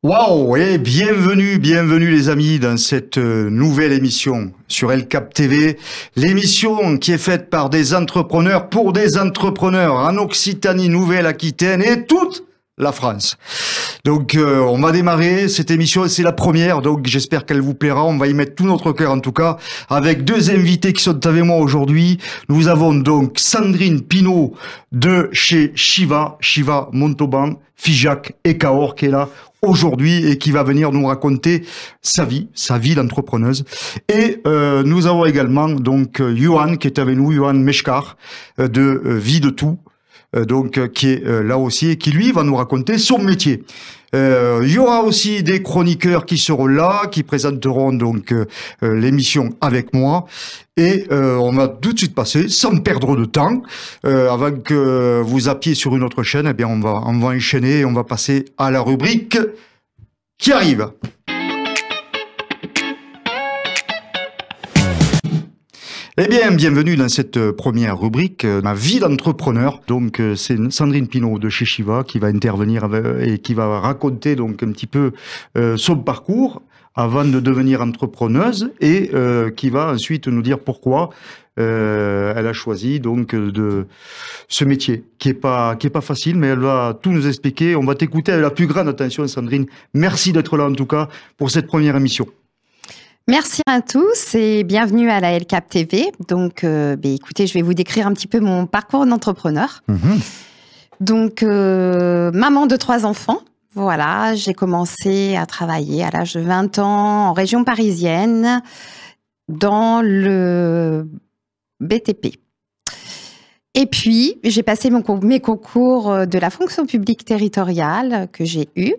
Waouh, et bienvenue les amis dans cette nouvelle émission sur El Cap TV, l'émission qui est faite par des entrepreneurs pour des entrepreneurs en Occitanie, Nouvelle-Aquitaine et toute la France. Donc on va démarrer cette émission, c'est la première, donc j'espère qu'elle vous plaira, on va y mettre tout notre cœur en tout cas, avec deux invités qui sont avec moi aujourd'hui. Nous avons donc Sandrine Pinault de chez Shiva Montauban, Figeac et Cahors qui est là aujourd'hui et qui va venir nous raconter sa vie d'entrepreneuse. Et nous avons également donc Johan qui est avec nous, Johan Meshkar de Vie de Tout. Qui est là aussi et qui lui va nous raconter son métier. Il y aura aussi des chroniqueurs qui seront là, qui présenteront donc l'émission avec moi. Et on va tout de suite passer, sans perdre de temps, avant que vous appiez sur une autre chaîne. Eh bien, on va enchaîner et on va passer à la rubrique qui arrive. Eh bien, bienvenue dans cette première rubrique, ma vie d'entrepreneur. Donc, c'est Sandrine Pinault de chez Shiva qui va intervenir et qui va raconter donc un petit peu son parcours avant de devenir entrepreneuse et qui va ensuite nous dire pourquoi elle a choisi donc de ce métier qui est pas facile, mais elle va tout nous expliquer. On va t'écouter avec la plus grande attention, Sandrine. Merci d'être là en tout cas pour cette première émission. Merci à tous et bienvenue à la El Cap TV. Donc, écoutez, je vais vous décrire un petit peu mon parcours d'entrepreneur. Donc, maman de 3 enfants. Voilà, j'ai commencé à travailler à l'âge de 20 ans en région parisienne dans le BTP. Et puis, j'ai passé mes concours de la fonction publique territoriale que j'ai eu.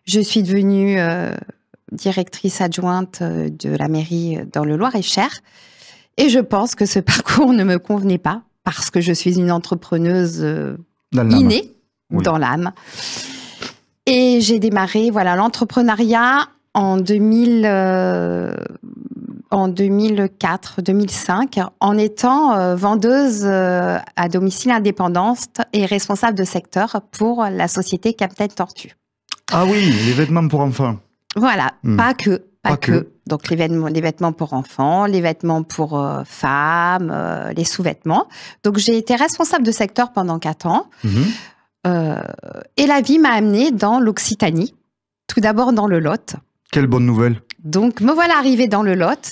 Je suis devenue directrice adjointe de la mairie dans le Loir-et-Cher. Et je pense que ce parcours ne me convenait pas parce que je suis une entrepreneuse innée, dans l'âme. Et j'ai démarré l'entrepreneuriat en 2004-2005 en étant vendeuse à domicile indépendante et responsable de secteur pour la société Captain Tortue. Ah oui, les vêtements pour enfants. Voilà, pas que. Donc, les vêtements pour enfants, les vêtements pour femmes, les sous-vêtements. Donc, j'ai été responsable de secteur pendant 4 ans. Et la vie m'a amenée dans l'Occitanie, tout d'abord dans le Lot. Quelle bonne nouvelle. Donc, me voilà arrivée dans le Lot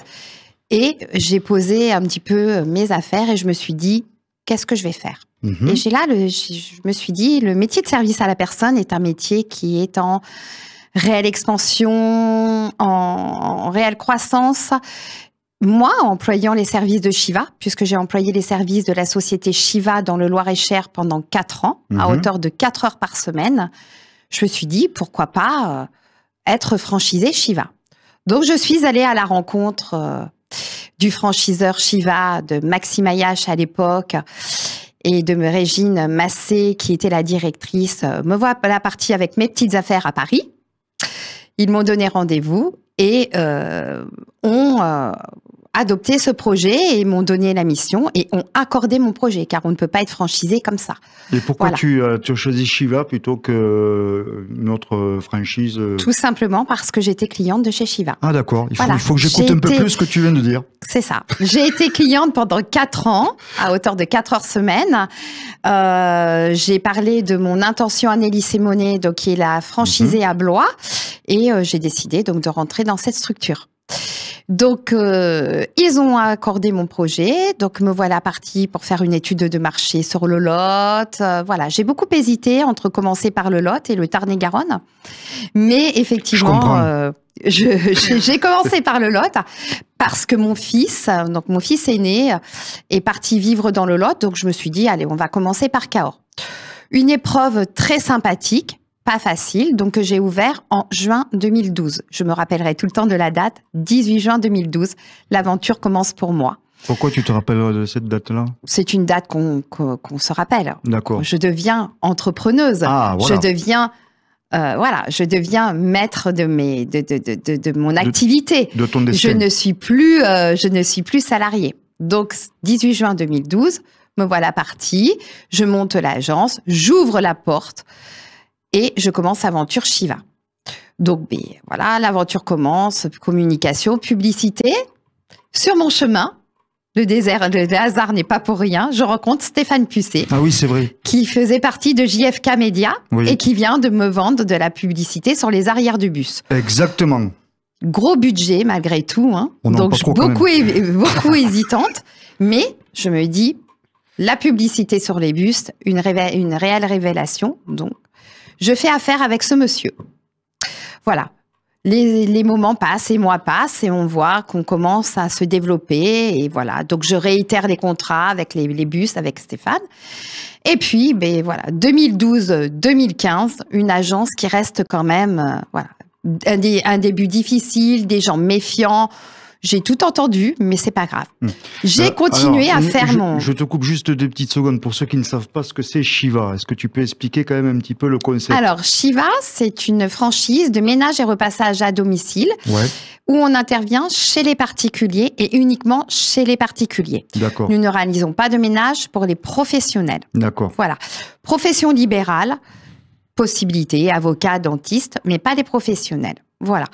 et j'ai posé un petit peu mes affaires et je me suis dit, qu'est-ce que je vais faire ? Et je me suis dit, le métier de service à la personne est un métier qui est en réelle expansion, en réelle croissance. Moi, employant les services de Shiva, puisque j'ai employé les services de la société Shiva dans le Loir-et-Cher pendant 4 ans, à hauteur de 4 heures par semaine, je me suis dit, pourquoi pas être franchisée Shiva. Donc, je suis allée à la rencontre du franchiseur Shiva, de Maxime Ayache à l'époque, et de Régine Massé, qui était la directrice. Me voilà partie avec mes petites affaires à Paris. Ils m'ont donné rendez-vous et ont adopté ce projet et m'ont donné la mission et ont accordé mon projet, car on ne peut pas être franchisé comme ça. Et pourquoi tu as choisi Shiva plutôt que notre franchise Tout simplement parce que j'étais cliente de chez Shiva. Ah d'accord, il faut que j'écoute un peu plus ce que tu viens de dire. C'est ça. J'ai été cliente pendant 4 ans, à hauteur de 4 heures semaine. J'ai parlé de mon intention à Nelly Sémonet, donc qui est la franchisée à Blois, et j'ai décidé donc de rentrer dans cette structure. Donc, ils ont accordé mon projet. Donc, me voilà partie pour faire une étude de marché sur le Lot. Voilà, j'ai beaucoup hésité entre commencer par le Lot et le Tarn-et-Garonne. Mais effectivement, j'ai commencé par le Lot parce que mon fils aîné, est parti vivre dans le Lot. Donc, je me suis dit, allez, on va commencer par Cahors. Une épreuve très sympathique. Pas facile, donc j'ai ouvert en juin 2012. Je me rappellerai tout le temps de la date, 18 juin 2012. L'aventure commence pour moi. Pourquoi tu te rappelles de cette date-là ? C'est une date qu'on se rappelle. D'accord. Je deviens entrepreneuse. Ah, voilà. Je deviens maître de mon activité. De ton destin. Je ne suis plus salariée. Donc, 18 juin 2012, me voilà partie. Je monte l'agence, j'ouvre la porte. Et je commence aventure Shiva. Donc, voilà, l'aventure commence, communication, publicité. Sur mon chemin, le hasard n'est pas pour rien, je rencontre Stéphane Pusset. Ah oui, c'est vrai. Qui faisait partie de JFK Média et qui vient de me vendre de la publicité sur les arrières du bus. Exactement. Gros budget malgré tout, hein. Donc beaucoup hésitante, mais je me dis, la publicité sur les bus, une réelle révélation. Donc, je fais affaire avec ce monsieur. Voilà. Les moments passent, les mois passent et on voit qu'on commence à se développer et voilà. Donc, je réitère les contrats avec les bus, avec Stéphane. Et puis, voilà, 2012-2015, une agence qui reste quand même, voilà, un début difficile, des gens méfiants. J'ai tout entendu, mais c'est pas grave. J'ai continué à faire mon... Je te coupe juste 2 petites secondes pour ceux qui ne savent pas ce que c'est Shiva. Est-ce que tu peux expliquer quand même un petit peu le concept? Alors, Shiva, c'est une franchise de ménage et repassage à domicile où on intervient chez les particuliers et uniquement chez les particuliers. D'accord. Nous ne réalisons pas de ménage pour les professionnels. D'accord. Voilà. Profession libérale, possibilité, avocat, dentiste, mais pas les professionnels. Voilà.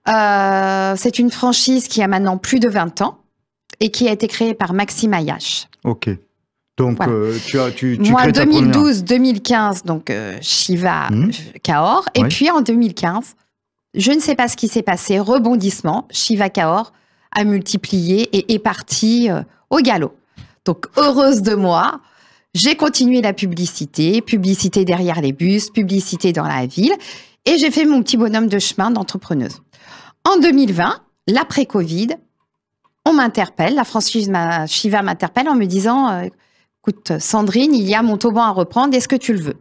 C'est une franchise qui a maintenant plus de 20 ans et qui a été créée par Maxime Ayache. Ok. Donc, voilà. tu Moi, crées ta 2012-2015, donc Shiva Cahors. Et puis en 2015, je ne sais pas ce qui s'est passé, rebondissement, Shiva Cahors a multiplié et est parti au galop. Donc, heureuse de moi, j'ai continué la publicité derrière les bus, publicité dans la ville, et j'ai fait mon petit bonhomme de chemin d'entrepreneuse. En 2020, l'après-Covid, on m'interpelle, la franchise Shiva m'interpelle en me disant écoute, Sandrine, il y a Montauban à reprendre, est-ce que tu le veux?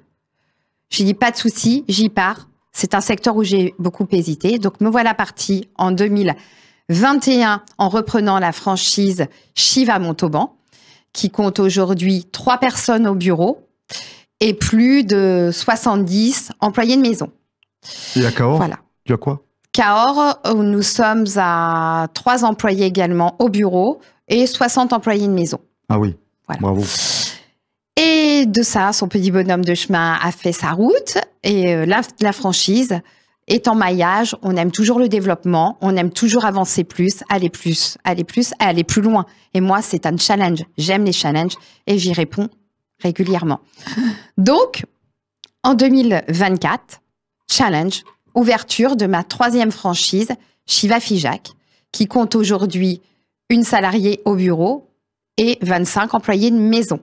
J'ai dit pas de souci, j'y pars. C'est un secteur où j'ai beaucoup hésité. Donc, me voilà partie en 2021 en reprenant la franchise Shiva Montauban, qui compte aujourd'hui 3 personnes au bureau et plus de 70 employés de maison. Et à Cahors, voilà. Tu as quoi? Cahors, nous sommes à 3 employés également au bureau et 60 employés de maison. Ah oui, voilà. Bravo. Et de ça, son petit bonhomme de chemin a fait sa route et la franchise est en maillage. On aime toujours le développement, on aime toujours avancer aller plus loin. Et moi, c'est un challenge. J'aime les challenges et j'y réponds régulièrement. Donc, en 2024, challenge, ouverture de ma 3e franchise, Shiva Figeac, qui compte aujourd'hui 1 salariée au bureau et 25 employés de maison.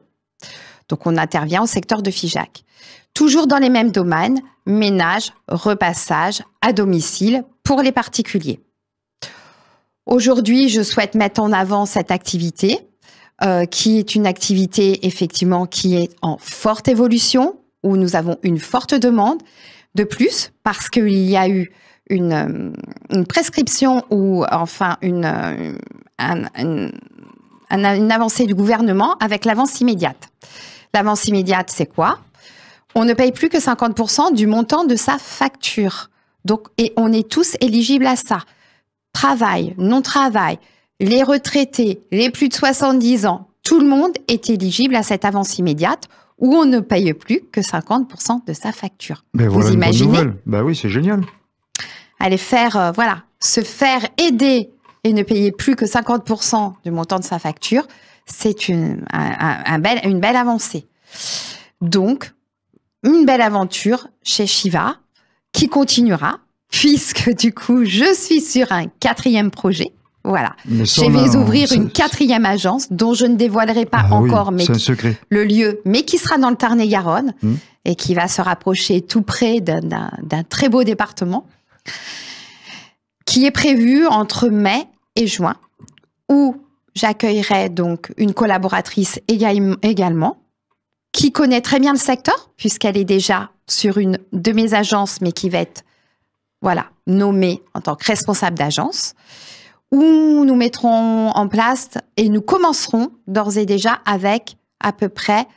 Donc, on intervient au secteur de Figeac. Toujours dans les mêmes domaines, ménage, repassage, à domicile pour les particuliers. Aujourd'hui, je souhaite mettre en avant cette activité, qui est une activité effectivement qui est en forte évolution, où nous avons une forte demande. De plus, parce qu'il y a eu une prescription ou enfin une avancée du gouvernement avec l'avance immédiate. L'avance immédiate, c'est quoi? On ne paye plus que 50% du montant de sa facture. Donc, et on est tous éligibles à ça. Travail, non-travail, les retraités, les plus de 70 ans, tout le monde est éligible à cette avance immédiate où on ne paye plus que 50% de sa facture. Mais vous voilà imaginez? Bah oui, c'est génial. Aller faire, se faire aider et ne payer plus que 50% du montant de sa facture, c'est une belle avancée. Donc, une belle aventure chez Shiva qui continuera, puisque du coup, je suis sur un 4e projet. Voilà. Je vais ouvrir une 4e agence dont je ne dévoilerai pas encore mais le lieu, mais qui sera dans le Tarn-et-Garonne et qui va se rapprocher tout près d'un très beau département qui est prévu entre mai et juin, où j'accueillerai donc une collaboratrice également qui connaît très bien le secteur puisqu'elle est déjà sur une de mes agences mais qui va être nommée en tant que responsable d'agence, où nous mettrons en place et nous commencerons d'ores et déjà avec à peu près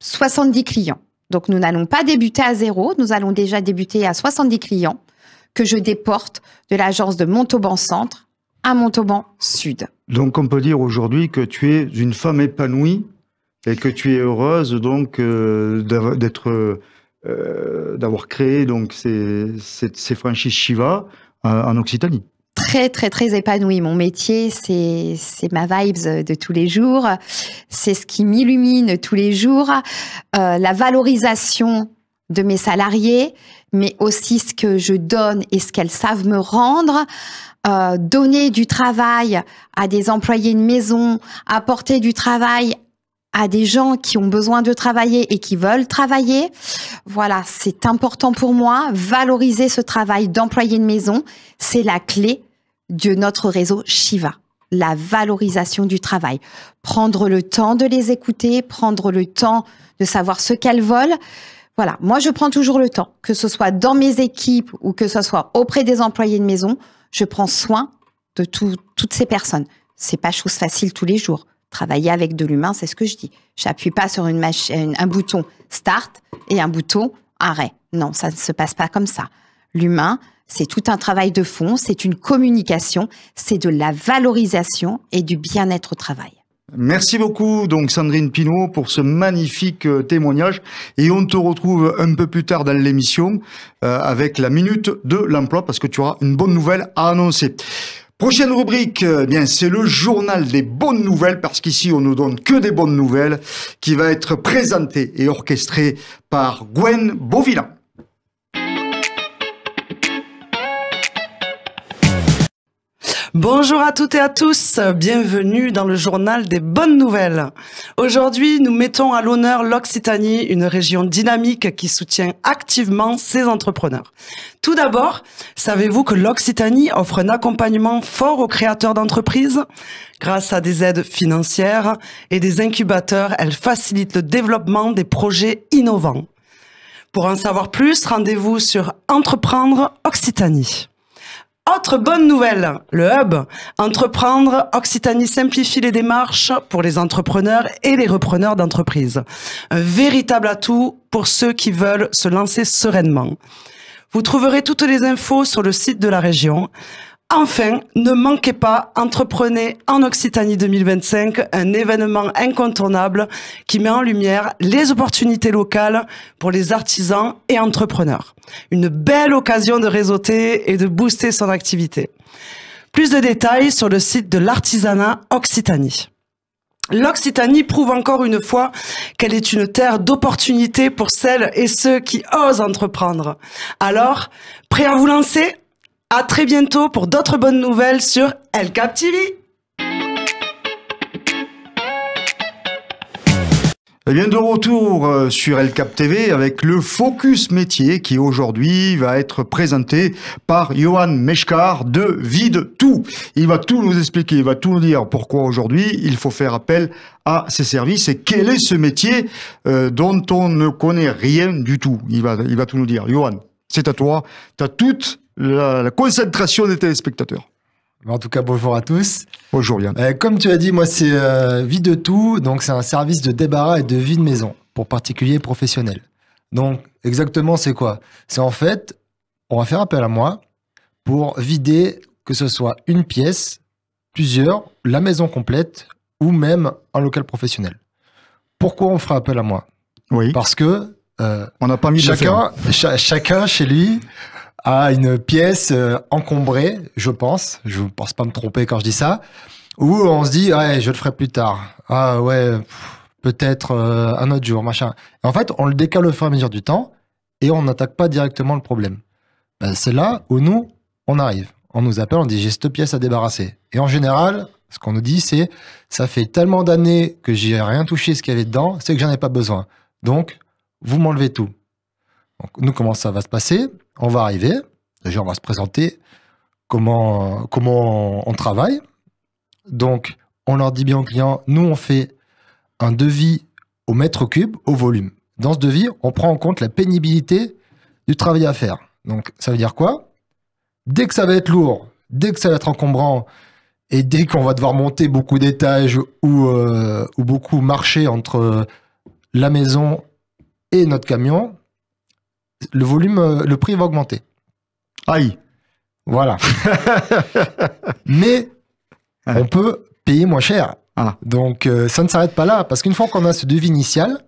70 clients. Donc, nous n'allons pas débuter à 0, nous allons déjà débuter à 70 clients que je déporte de l'agence de Montauban Centre à Montauban Sud. Donc, on peut dire aujourd'hui que tu es une femme épanouie et que tu es heureuse donc d'être d'avoir créé donc ces franchises Shiva en Occitanie. Très, très, très épanouie. Mon métier, c'est ma vibes de tous les jours. C'est ce qui m'illumine tous les jours. La valorisation de mes salariés, mais aussi ce que je donne et ce qu'elles savent me rendre. Donner du travail à des employés de maison, apporter du travail à des gens qui ont besoin de travailler et qui veulent travailler. Voilà, c'est important pour moi. Valoriser ce travail d'employés de maison, c'est la clé de notre réseau Shiva. La valorisation du travail. Prendre le temps de les écouter, prendre le temps de savoir ce qu'elles veulent. Voilà, moi je prends toujours le temps, que ce soit dans mes équipes ou que ce soit auprès des employés de maison, je prends soin de toutes ces personnes. C'est pas chose facile tous les jours. Travailler avec de l'humain, c'est ce que je dis. J'appuie pas sur un bouton start et un bouton arrêt. Non, ça ne se passe pas comme ça. L'humain, c'est tout un travail de fond, c'est une communication, c'est de la valorisation et du bien-être au travail. Merci beaucoup, donc Sandrine Pinault, pour ce magnifique témoignage. Et on te retrouve un peu plus tard dans l'émission avec la minute de l'emploi, parce que tu auras une bonne nouvelle à annoncer. Prochaine rubrique, bien c'est le journal des bonnes nouvelles, parce qu'ici on ne donne que des bonnes nouvelles, qui va être présenté et orchestré par Gwen Beauvillain. Bonjour à toutes et à tous, bienvenue dans le journal des bonnes nouvelles. Aujourd'hui, nous mettons à l'honneur l'Occitanie, une région dynamique qui soutient activement ses entrepreneurs. Tout d'abord, savez-vous que l'Occitanie offre un accompagnement fort aux créateurs d'entreprises ? Grâce à des aides financières et des incubateurs, elle facilite le développement des projets innovants. Pour en savoir plus, rendez-vous sur Entreprendre Occitanie. Autre bonne nouvelle, le Hub Entreprendre Occitanie simplifie les démarches pour les entrepreneurs et les repreneurs d'entreprises. Un véritable atout pour ceux qui veulent se lancer sereinement. Vous trouverez toutes les infos sur le site de la région. Enfin, ne manquez pas Entreprenez en Occitanie 2025, un événement incontournable qui met en lumière les opportunités locales pour les artisans et entrepreneurs. Une belle occasion de réseauter et de booster son activité. Plus de détails sur le site de l'artisanat Occitanie. L'Occitanie prouve encore une fois qu'elle est une terre d'opportunités pour celles et ceux qui osent entreprendre. Alors, prêt à vous lancer ? À très bientôt pour d'autres bonnes nouvelles sur El Cap TV. Eh bien, de retour sur El Cap TV avec le Focus Métier qui aujourd'hui va être présenté par Johan Meshkar de Vide Tout. Il va tout nous expliquer, il va tout nous dire pourquoi aujourd'hui il faut faire appel à ses services et quel est ce métier dont on ne connaît rien du tout. Il va tout nous dire. Johan, c'est à toi. Tu as toute la concentration des téléspectateurs. En tout cas, bonjour à tous. Bonjour Yann. Comme tu as dit, moi c'est Vide Tout, donc c'est un service de débarras et de vide maison pour particuliers et professionnels. Donc exactement c'est quoi ? C'est en fait, on va faire appel à moi pour vider que ce soit une pièce, plusieurs, la maison complète ou même un local professionnel. Pourquoi on fera appel à moi ? Oui. Parce que on n'a pas mis chacun chez lui à une pièce encombrée, je pense pas me tromper quand je dis ça, où on se dit ouais, je le ferai plus tard. Ah ouais, peut-être un autre jour, machin. Et en fait, on le décale au fur et à mesure du temps et on n'attaque pas directement le problème. Ben, c'est là où nous, on arrive. On nous appelle, on dit j'ai cette pièce à débarrasser. Et en général, ce qu'on nous dit, c'est ça fait tellement d'années que j'ai rien touché ce qu'il y avait dedans, c'est que j'en ai pas besoin. Donc, vous m'enlevez tout. Donc, nous, comment ça va se passer ? On va arriver, déjà on va se présenter comment on travaille. Donc, on leur dit bien aux clients, nous on fait un devis au mètre cube, au volume. Dans ce devis, on prend en compte la pénibilité du travail à faire. Donc, ça veut dire quoi ? Dès que ça va être lourd, dès que ça va être encombrant, et dès qu'on va devoir monter beaucoup d'étages ou beaucoup marcher entre la maison et notre camion, le volume, le prix va augmenter. Aïe. Voilà. Mais on peut payer moins cher. Ah. Donc, ça ne s'arrête pas là. Parce qu'une fois qu'on a ce devis initial,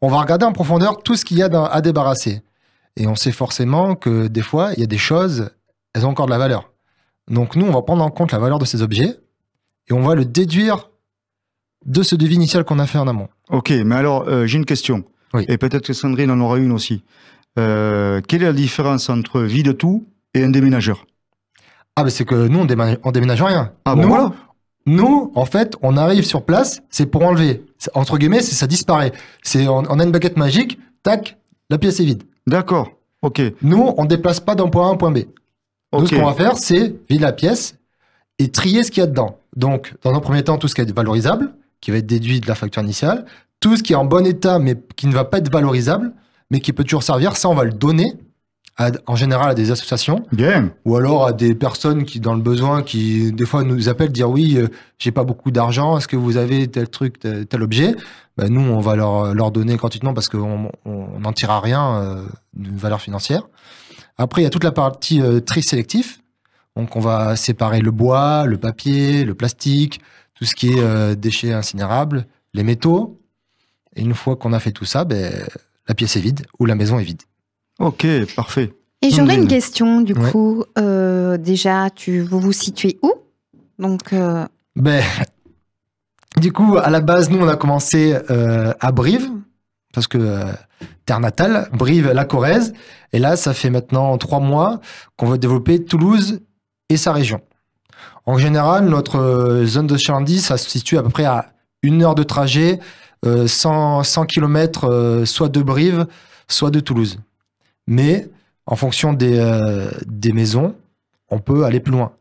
on va regarder en profondeur tout ce qu'il y a à débarrasser. Et on sait forcément que des fois, il y a des choses, elles ont encore de la valeur. Donc nous, on va prendre en compte la valeur de ces objets et on va le déduire de ce devis initial qu'on a fait en amont. Ok, mais alors, j'ai une question. Oui. Et peut-être que Sandrine en aura une aussi. Quelle est la différence entre vide tout et un déménageur? Ah, mais c'est que nous, on déménage rien. Ah bon, voilà. Nous, en fait, on arrive sur place, c'est pour enlever. Entre guillemets, ça disparaît. On a une baguette magique, tac, la pièce est vide. D'accord, ok. Nous, on ne déplace pas d'un point A à un point B. Nous, Ok. ce qu'on va faire, c'est vider la pièce et trier ce qu'il y a dedans. Donc, dans un premier temps, tout ce qui est valorisable, qui va être déduit de la facture initiale, tout ce qui est en bon état, mais qui ne va pas être valorisable, mais qui peut toujours servir, ça, on va le donner, en général, à des associations, Bien. ou alors à des personnes qui, dans le besoin, qui, des fois, nous appellent, dire oui, j'ai pas beaucoup d'argent, est-ce que vous avez tel truc, tel objet? Ben, nous, on va leur donner gratuitement parce qu'on n'en tirera rien d'une valeur financière. Après, il y a toute la partie tri sélectif. Donc, on va séparer le bois, le papier, le plastique, tout ce qui est déchets incinérables, les métaux. Et une fois qu'on a fait tout ça, ben, la pièce est vide ou la maison est vide. Ok, parfait. Et j'aurais Sandrine. une question, du Ouais. coup. Déjà, vous vous situez où? Donc, Ben, du coup, à la base, nous, on a commencé à Brive, parce que terre natale, Brive, la Corrèze. Et là, ça fait maintenant 3 mois qu'on veut développer Toulouse et sa région. En général, notre zone de chalandise, ça se situe à peu près à 1 heure de trajet, 100 km, soit de Brive, soit de Toulouse. Mais en fonction des maisons, on peut aller plus loin.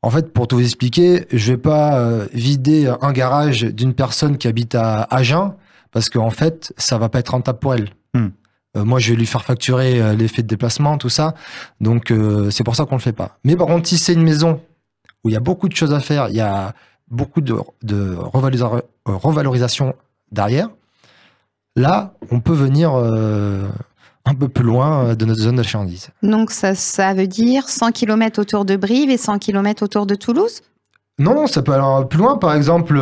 En fait, pour tout vous expliquer, je vais pas vider un garage d'une personne qui habite à Agen, parce qu'en fait, ça va pas être rentable pour elle. Moi, je vais lui faire facturer les frais de déplacement, tout ça. Donc, c'est pour ça qu'on le fait pas. Mais par contre, si c'est une maison où il y a beaucoup de choses à faire, il y a beaucoup de revalorisation derrière, là, on peut venir un peu plus loin de notre zone de chalandise. donc ça veut dire 100 km autour de Brive et 100 km autour de Toulouse? Non, ça peut aller plus loin. Par exemple,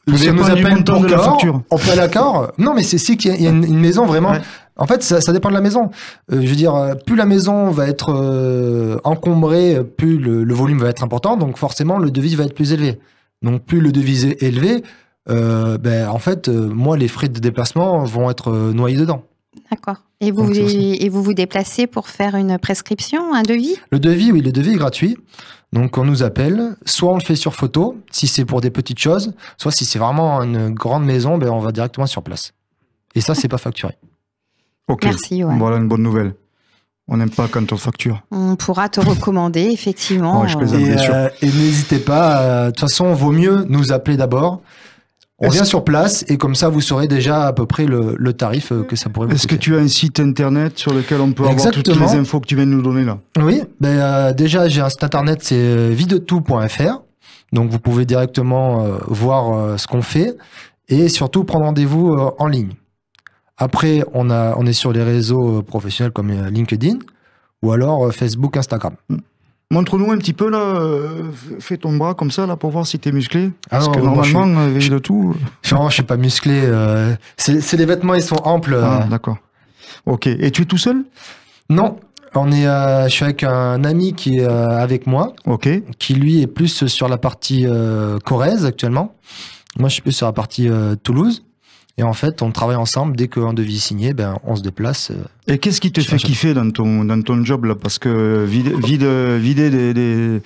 Tout si on dépend nous du appelle montant pour de la Cahors, facture. on peut aller à Cahors. Non, mais c'est qu'il y a une maison vraiment. Ouais. En fait, ça dépend de la maison. Je veux dire, plus la maison va être encombrée, plus le volume va être important. Donc forcément, le devis va être plus élevé. Donc plus le devis est élevé, en fait, moi, les frais de déplacement vont être noyés dedans. D'accord. Et vous, Donc, c'est aussi- et vous vous déplacez pour faire une prescription, un devis? Le devis, oui, le devis est gratuit. Donc, on nous appelle. Soit on le fait sur photo, si c'est pour des petites choses, soit si c'est vraiment une grande maison, ben, on va directement sur place. Et ça, c'est pas facturé. Ok. Merci, Johan. Voilà une bonne nouvelle. On n'aime pas quand on facture. On pourra te recommander, effectivement. Ouais, je plaisante. Bien sûr. Et n'hésitez pas, de toute façon, vaut mieux nous appeler d'abord. On Est-ce vient que- sur place et comme ça, vous saurez déjà à peu près le tarif que ça pourrait vous Est-ce que coûter. tu as un site internet sur lequel on peut avoir toutes Exactement. les infos que tu viens de nous donner là? Oui, déjà, j'ai un site internet, c'est videtout.fr. Donc, vous pouvez directement voir ce qu'on fait et surtout prendre rendez-vous en ligne. Après, on est sur les réseaux professionnels comme LinkedIn ou alors Facebook, Instagram. Montre-nous un petit peu là, fais ton bras comme ça là pour voir si t'es musclé. Parce non, que moi, normalement, avec de tout. Je suis pas musclé. C'est les vêtements, ils sont amples. Ah, d'accord. Ok. Et tu es tout seul? Non, je suis avec un ami qui est avec moi, Ok. qui lui est plus sur la partie Corrèze actuellement. Moi, je suis plus sur la partie Toulouse. Et en fait, on travaille ensemble. Dès qu'un devis est signé, on se déplace. Et qu'est-ce qui te fait kiffer dans ton job là? Parce que vider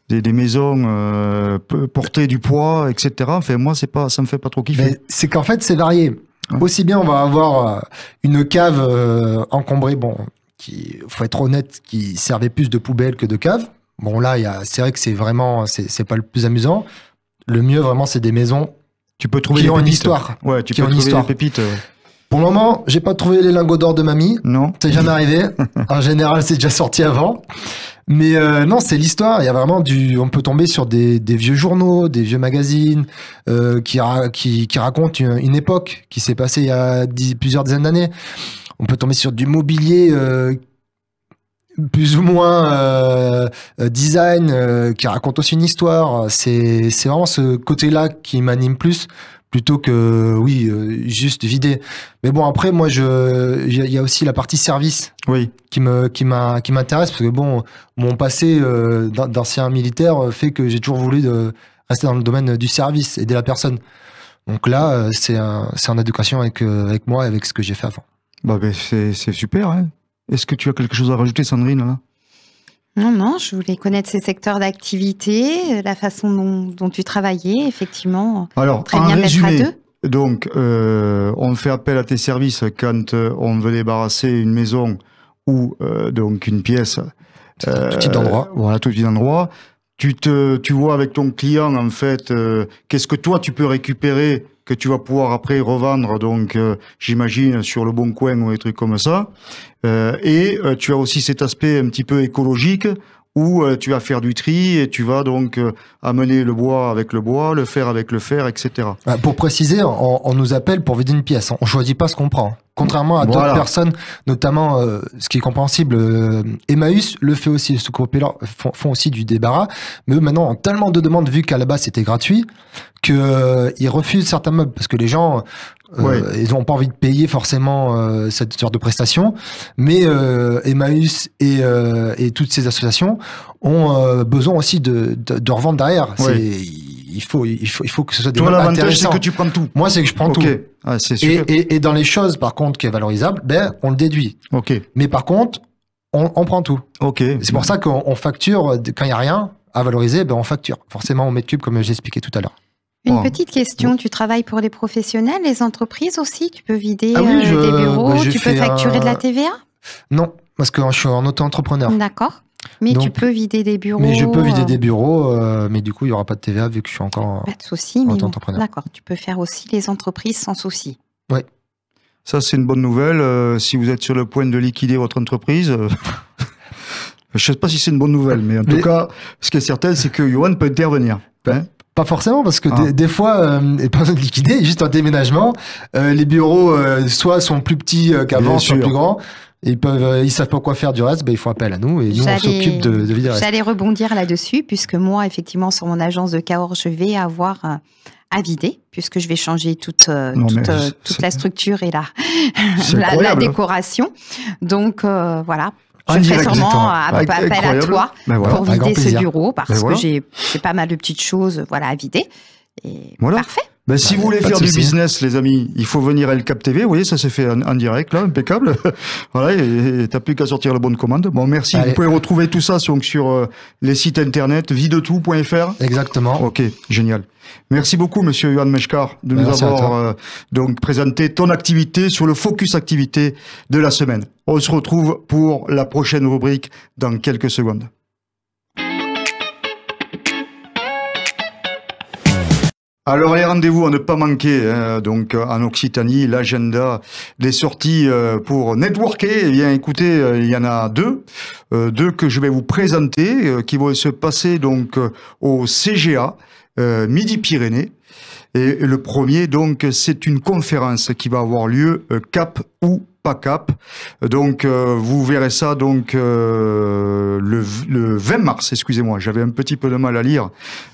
des maisons, porter du poids, etc. Enfin, moi, ça me fait pas trop kiffer. Mais c'est qu'en fait, c'est varié. Ouais. Aussi bien, on va avoir une cave encombrée, qui, faut être honnête, qui servait plus de poubelle que de cave. Bon, là, c'est vrai que c'est pas le plus amusant. Le mieux, vraiment, c'est des maisons Tu peux trouver qui des ont une pépites. histoire. Ouais, tu Qui peux ont une trouver histoire. des pépites. Pour le moment, j'ai pas trouvé les lingots d'or de mamie. Non. C'est jamais arrivé. En général, c'est déjà sorti avant. Mais non, c'est l'histoire. Il y a vraiment on peut tomber sur des vieux journaux, des vieux magazines qui racontent une époque qui s'est passée il y a plusieurs dizaines d'années. On peut tomber sur du mobilier plus ou moins design qui raconte aussi une histoire. C'est vraiment ce côté-là qui m'anime plus plutôt que juste vider. Mais bon, après moi il y a aussi la partie service qui m'intéresse, parce que bon, mon passé d'ancien militaire fait que j'ai toujours voulu rester dans le domaine du service, aider la personne. Donc là, c'est en adéquation avec moi et avec ce que j'ai fait avant. C'est super, hein. Est-ce que tu as quelque chose à rajouter, Sandrine, là? Non, je voulais connaître ces secteurs d'activité, la façon dont tu travaillais, effectivement. Alors, très bien résumé, mettre à deux. Donc, on fait appel à tes services quand on veut débarrasser une maison ou donc une pièce. Tout type d'endroit. Voilà, tout type d'endroit. Tu vois avec ton client, en fait, qu'est-ce que toi tu peux récupérer que tu vas pouvoir après revendre, donc j'imagine sur le Bon Coin ou des trucs comme ça. Et tu as aussi cet aspect un petit peu écologique où tu vas faire du tri et tu vas donc amener le bois avec le bois, le fer avec le fer, etc. Pour préciser, on nous appelle pour vider une pièce. On choisit pas ce qu'on prend. Contrairement à d'autres personnes, notamment ce qui est compréhensible, Emmaüs le fait aussi, ce coopérateurs font aussi du débarras, mais eux maintenant ont tellement de demandes, vu qu'à la base c'était gratuit, qu'ils refusent certains meubles, parce que les gens ils n'ont pas envie de payer forcément cette sorte de prestation, mais Emmaüs et toutes ces associations ont besoin aussi de revendre derrière. Il faut que ce soit des meubles intéressants. L'avantage, c'est que tu prends tout. Moi, c'est que je prends tout. Ah, c'est super. Et dans les choses, par contre, qui est valorisable, on le déduit. Mais par contre, on prend tout. C'est pour ça qu'on facture, quand il n'y a rien à valoriser, on facture. Forcément, au mètre cube, comme j'expliquais tout à l'heure. Une petite question, tu travailles pour les professionnels, les entreprises aussi? Tu peux vider des bureaux, tu peux facturer de la TVA? Non, parce que je suis en auto-entrepreneur. D'accord. Mais donc, tu peux vider des bureaux. Mais je peux vider des bureaux, mais du coup, il n'y aura pas de TVA vu que je suis encore pas de souci, mais auto-entrepreneur. D'accord, tu peux faire aussi les entreprises sans souci. Oui. Ça, c'est une bonne nouvelle. Si vous êtes sur le point de liquider votre entreprise, je ne sais pas si c'est une bonne nouvelle, mais en tout cas, ce qui est certain, c'est que Johan peut intervenir. Pas forcément, parce que des fois, pas besoin de liquider, juste un déménagement. Les bureaux, soit sont plus petits qu'avant, soit plus grands. Ils savent pas quoi faire du reste, ils font appel à nous et nous on s'occupe de vider le reste. J'allais rebondir là-dessus, puisque moi, effectivement, sur mon agence de Cahors, je vais avoir à vider, puisque je vais changer toute la structure et la décoration. Donc voilà. Je ferai sûrement appel à toi pour vider ce bureau, parce que j'ai pas mal de petites choses à vider. Et parfait. Si vous voulez faire du business, les amis, il faut venir à El Cap TV. Vous voyez, ça s'est fait en direct, là, impeccable. Voilà, et t'as plus qu'à sortir la bonne commande. Bon, merci. Allez. Vous pouvez retrouver tout ça sur les sites internet, videtout.fr. Exactement. Ok, génial. Merci beaucoup, monsieur Johan Meshkar, de nous avoir donc présenté ton activité sur le focus activité de la semaine. On se retrouve pour la prochaine rubrique dans quelques secondes. Alors les rendez-vous à ne pas manquer, donc en Occitanie, l'agenda des sorties pour networker. Eh bien, écoutez, il y en a deux que je vais vous présenter, qui vont se passer donc au CGA Midi-Pyrénées. Et le premier, donc, c'est une conférence qui va avoir lieu Cap ou pas Cap. Donc, vous verrez ça donc le 20 mars, excusez-moi, j'avais un petit peu de mal à lire.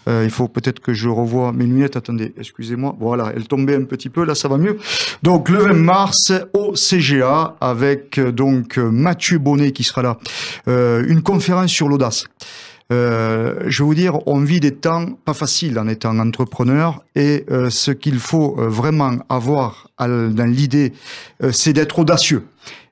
Il faut peut-être que je revoie mes lunettes. Attendez, excusez-moi. Voilà, elle tombait un petit peu, là ça va mieux. Donc, le 20 mars au CGA avec donc Mathieu Bonnet qui sera là. Une conférence sur l'audace. Je vais vous dire, on vit des temps pas faciles en étant entrepreneur et ce qu'il faut vraiment avoir dans l'idée, c'est d'être audacieux.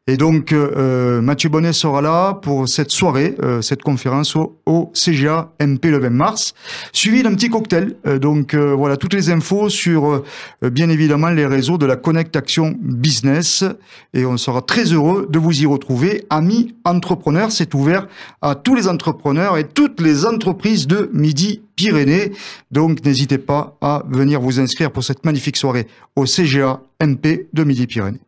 Et donc, Mathieu Bonnet sera là pour cette soirée, cette conférence au CGA MP le 20 mars, suivi d'un petit cocktail. Donc, voilà, toutes les infos sur, bien évidemment, les réseaux de la Connect Action Business. Et on sera très heureux de vous y retrouver. Amis entrepreneurs, c'est ouvert à tous les entrepreneurs et toutes les entreprises de Midi-Pyrénées. Donc, n'hésitez pas à venir vous inscrire pour cette magnifique soirée au CGA MP de Midi-Pyrénées.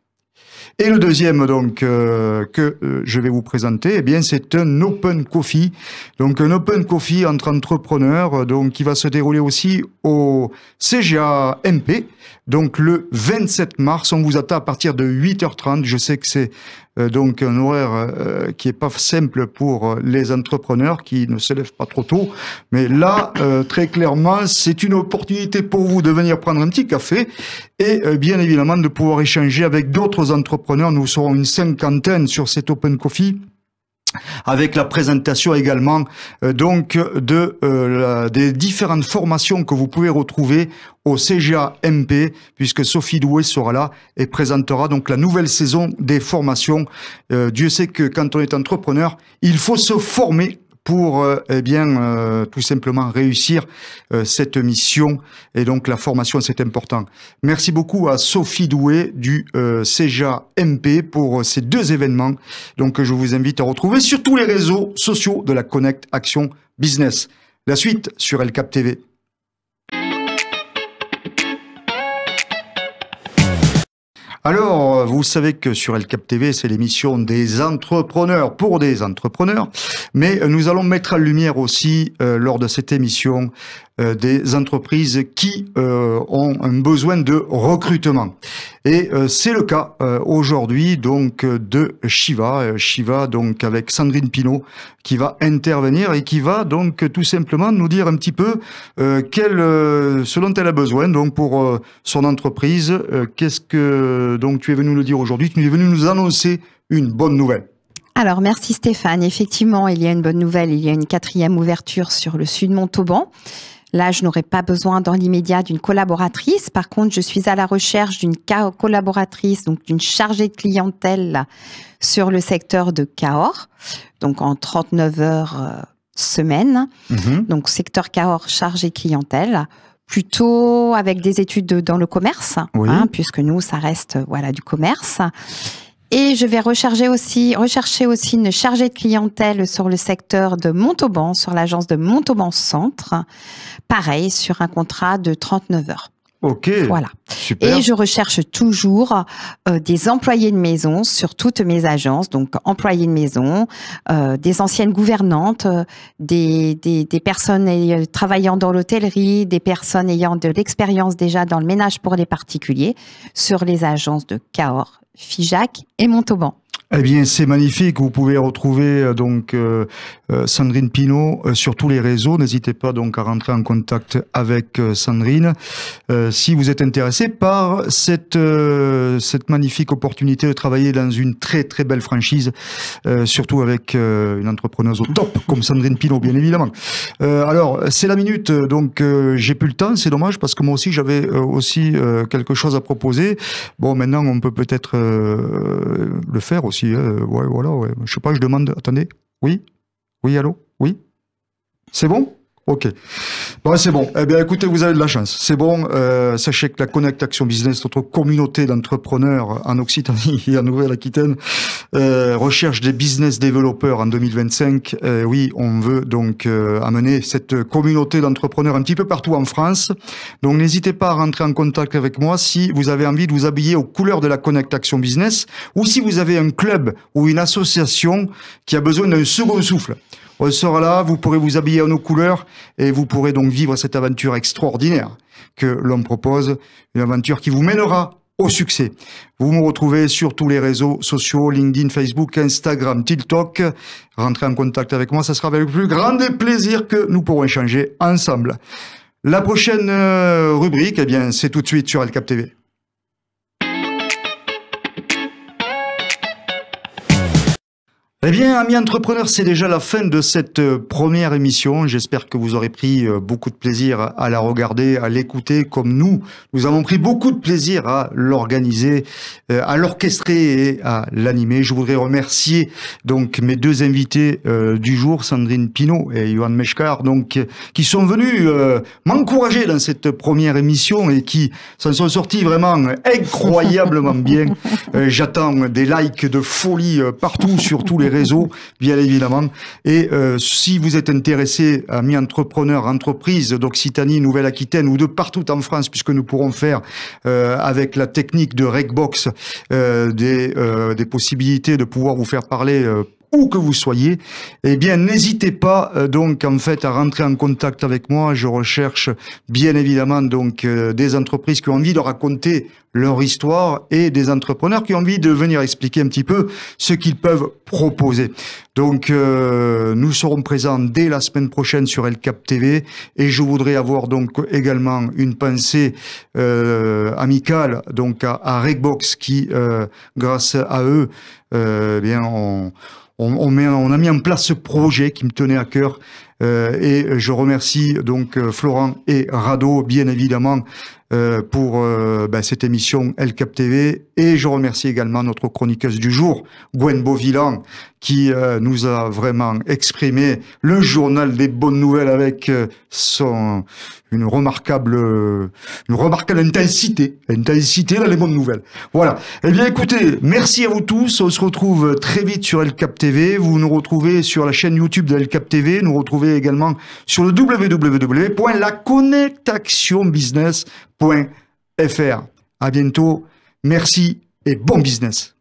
Et le deuxième donc que je vais vous présenter, eh bien c'est un Open Coffee, donc un Open Coffee entre entrepreneurs, donc qui va se dérouler aussi au CGA MP, donc le 27 mars. On vous attend à partir de 8h30. Je sais que c'est donc un horaire qui est pas simple pour les entrepreneurs qui ne se lèvent pas trop tôt. Mais là, très clairement, c'est une opportunité pour vous de venir prendre un petit café et bien évidemment de pouvoir échanger avec d'autres entrepreneurs. Nous serons une 50aine sur cet Open Coffee, avec la présentation également donc des différentes formations que vous pouvez retrouver au CGA MP, puisque Sophie Doué sera là et présentera donc la nouvelle saison des formations. Dieu sait que quand on est entrepreneur, il faut se former pour tout simplement réussir cette mission, et donc la formation c'est important. Merci beaucoup à Sophie Doué du CEJA MP pour ces deux événements, donc je vous invite à retrouver sur tous les réseaux sociaux de la Connect Action Business. La suite sur El Cap TV. Alors, vous savez que sur El Cap TV, c'est l'émission des entrepreneurs pour des entrepreneurs, mais nous allons mettre en lumière aussi, lors de cette émission, des entreprises qui ont un besoin de recrutement. Et c'est le cas aujourd'hui donc de Shiva, donc avec Sandrine Pinault qui va intervenir et qui va donc tout simplement nous dire un petit peu ce dont elle a besoin donc pour son entreprise. Qu'est-ce que donc tu es venu nous dire aujourd'hui? Tu es venu nous annoncer une bonne nouvelle. Alors, merci Stéphane. Effectivement, il y a une bonne nouvelle. Il y a une 4e ouverture sur le sud Montauban. Là, je n'aurai pas besoin dans l'immédiat d'une collaboratrice. Par contre, je suis à la recherche d'une collaboratrice, donc d'une chargée de clientèle sur le secteur de Cahors, donc en 39 heures semaine. Donc, secteur Cahors, chargée clientèle, plutôt avec des études dans le commerce, oui. Puisque nous, ça reste du commerce. Et je vais rechercher aussi une chargée de clientèle sur le secteur de Montauban, sur l'agence de Montauban Centre. Pareil, sur un contrat de 39 heures. Ok. Voilà. Super. Et je recherche toujours des employés de maison sur toutes mes agences. Donc, employés de maison, des anciennes gouvernantes, des personnes travaillant dans l'hôtellerie, des personnes ayant de l'expérience déjà dans le ménage pour les particuliers sur les agences de Cahors, Figeac et Montauban. Eh bien, c'est magnifique. Vous pouvez retrouver donc Sandrine Pinault sur tous les réseaux. N'hésitez pas donc à rentrer en contact avec Sandrine si vous êtes intéressé par cette magnifique opportunité de travailler dans une très très belle franchise, surtout avec une entrepreneuse au top comme Sandrine Pinault, bien évidemment. Alors, c'est la minute. Donc, j'ai plus le temps. C'est dommage parce que moi aussi j'avais quelque chose à proposer. Bon, maintenant on peut peut-être le faire aussi. Ouais, voilà, ouais. Je sais pas, je demande. Attendez. Oui? Oui, allô? Oui? C'est bon? Ok. Bon, c'est bon. Eh bien, écoutez, vous avez de la chance. C'est bon. Sachez que la Connect Action Business, notre communauté d'entrepreneurs en Occitanie et en Nouvelle-Aquitaine, recherche des business développeurs en 2025. Oui, on veut donc amener cette communauté d'entrepreneurs un petit peu partout en France. Donc, n'hésitez pas à rentrer en contact avec moi si vous avez envie de vous habiller aux couleurs de la Connect Action Business ou si vous avez un club ou une association qui a besoin d'un second souffle. On sera là, vous pourrez vous habiller à nos couleurs et vous pourrez donc vivre cette aventure extraordinaire que l'on propose, une aventure qui vous mènera au succès. Vous me retrouvez sur tous les réseaux sociaux, LinkedIn, Facebook, Instagram, TikTok. Rentrez en contact avec moi, ça sera avec le plus grand des plaisirs que nous pourrons échanger ensemble. La prochaine rubrique, eh bien, c'est tout de suite sur El Cap TV. Eh bien, amis entrepreneurs, c'est déjà la fin de cette première émission. J'espère que vous aurez pris beaucoup de plaisir à la regarder, à l'écouter, comme nous avons pris beaucoup de plaisir à l'organiser, à l'orchestrer et à l'animer. Je voudrais remercier donc mes deux invités du jour, Sandrine Pinault et Johan Meshkar, donc qui sont venus m'encourager dans cette première émission et qui s'en sont sortis vraiment incroyablement bien. J'attends des likes de folie partout sur tous les réseaux, bien évidemment. Et si vous êtes intéressé, amis entrepreneurs, entreprises d'Occitanie, Nouvelle-Aquitaine ou de partout en France, puisque nous pourrons faire avec la technique de Recbox des possibilités de pouvoir vous faire parler où que vous soyez, eh bien, n'hésitez pas donc en fait à rentrer en contact avec moi. Je recherche bien évidemment donc des entreprises qui ont envie de raconter leur histoire et des entrepreneurs qui ont envie de venir expliquer un petit peu ce qu'ils peuvent proposer. Donc, nous serons présents dès la semaine prochaine sur El Cap TV et je voudrais avoir donc également une pensée amicale donc à Regbox qui, grâce à eux, bien on a mis en place ce projet qui me tenait à cœur. Et je remercie donc Florent et Rado, bien évidemment, pour cette émission El Cap TV. Et je remercie également notre chroniqueuse du jour, Gwen Beauvillan, qui nous a vraiment exprimé le journal des bonnes nouvelles avec une remarquable intensité dans les bonnes nouvelles. Voilà. Eh bien, écoutez, merci à vous tous. On se retrouve très vite sur El Cap TV. Vous nous retrouvez sur la chaîne YouTube de El Cap TV. Nous retrouvez également sur le www.laconnectactionbusiness.fr. À bientôt. Merci et bon business.